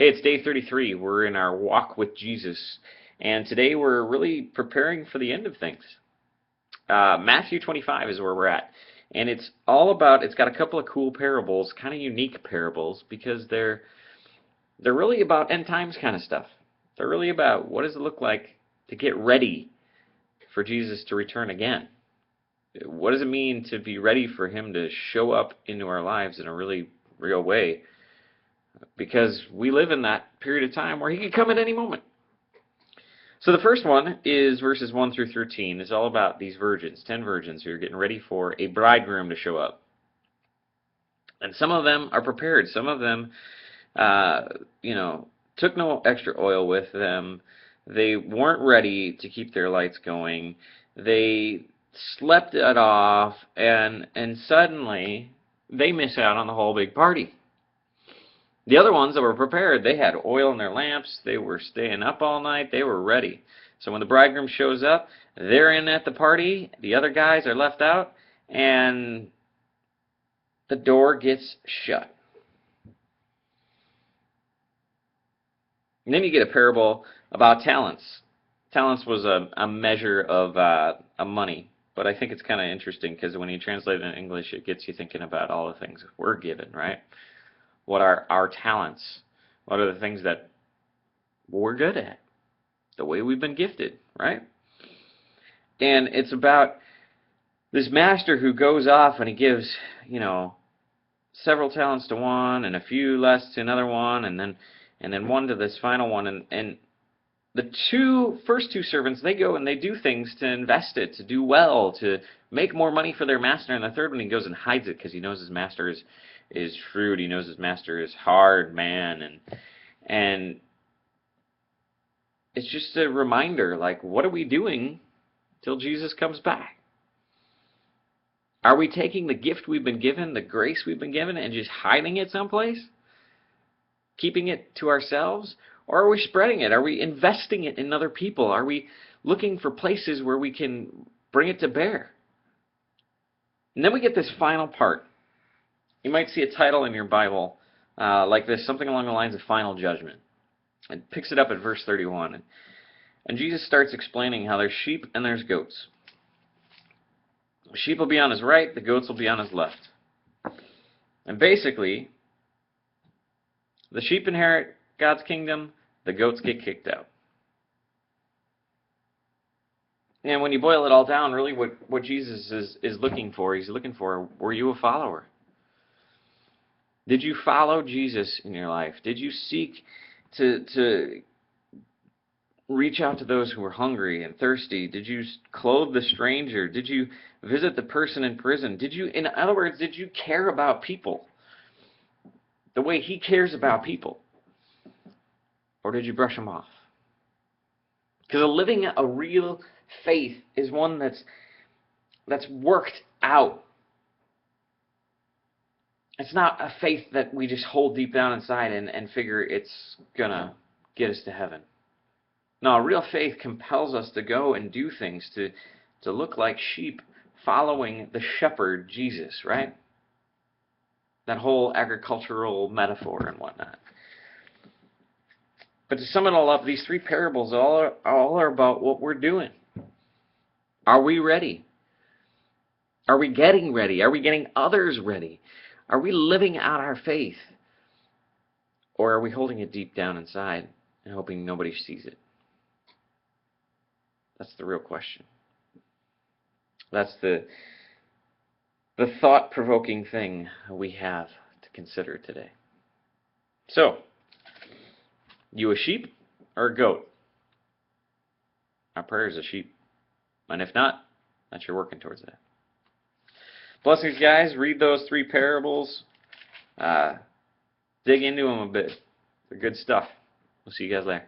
Hey, it's day 33. We're in our walk with Jesus, and today we're really preparing for the end of things. Matthew 25 is where we're at, and it's all about. It's got a couple of cool parables, kind of unique parables, because they're really about end times kind of stuff. They're really about what does it look like to get ready for Jesus to return again. What does it mean to be ready for Him to show up into our lives in a really real way? Because we live in that period of time where He could come at any moment. So the first one is verses 1 through 13. It's all about these virgins, 10 virgins who are getting ready for a bridegroom to show up. And some of them are prepared. Some of them, took no extra oil with them. They weren't ready to keep their lights going. They slept it off, and suddenly they miss out on the whole big party. The other ones that were prepared, they had oil in their lamps, they were staying up all night, they were ready. So when the bridegroom shows up, they're in at the party, the other guys are left out, and the door gets shut. And then you get a parable about talents. Talents was a measure of money, but I think it's kind of interesting because when you translate it in English, it gets you thinking about all the things we're given, right? What are our talents? What are the things that we're good at? The way we've been gifted, right? And it's about this master who goes off and he gives, several talents to one and a few less to another one and then one to this final one. And the first two servants, they go and they do things to invest it, to do well, to make more money for their master. And the third one, he goes and hides it because he knows his master is shrewd. He knows his master is hard man, and it's just a reminder, like, what are we doing till Jesus comes back? Are we taking the gift we've been given, the grace we've been given, and just hiding it someplace? Keeping it to ourselves? Or are we spreading it? Are we investing it in other people? Are we looking for places where we can bring it to bear? And then we get this final part. You might see a title in your Bible like this, something along the lines of Final Judgment. It picks it up at verse 31. And Jesus starts explaining how there's sheep and there's goats. The sheep will be on his right, the goats will be on his left. And basically, the sheep inherit God's kingdom, the goats get kicked out. And when you boil it all down, really what Jesus is looking for, he's looking for, were you a follower? Did you follow Jesus in your life? Did you seek to reach out to those who were hungry and thirsty? Did you clothe the stranger? Did you visit the person in prison? In other words, did you care about people the way He cares about people? Or did you brush them off? Because living a real faith is one that's worked out. It's not a faith that we just hold deep down inside and figure it's going to get us to heaven. No, real faith compels us to go and do things, to look like sheep following the shepherd, Jesus, right? That whole agricultural metaphor and whatnot. But to sum it all up, these three parables all are about what we're doing. Are we ready? Are we getting ready? Are we getting others ready? Are we living out our faith? Or are we holding it deep down inside and hoping nobody sees it? That's the real question. That's the thought-provoking thing we have to consider today. So, you a sheep or a goat? Our prayer is a sheep. And if not, that's you're working towards that. Blessings, guys. Read those three parables. Dig into them a bit. They're good stuff. We'll see you guys later.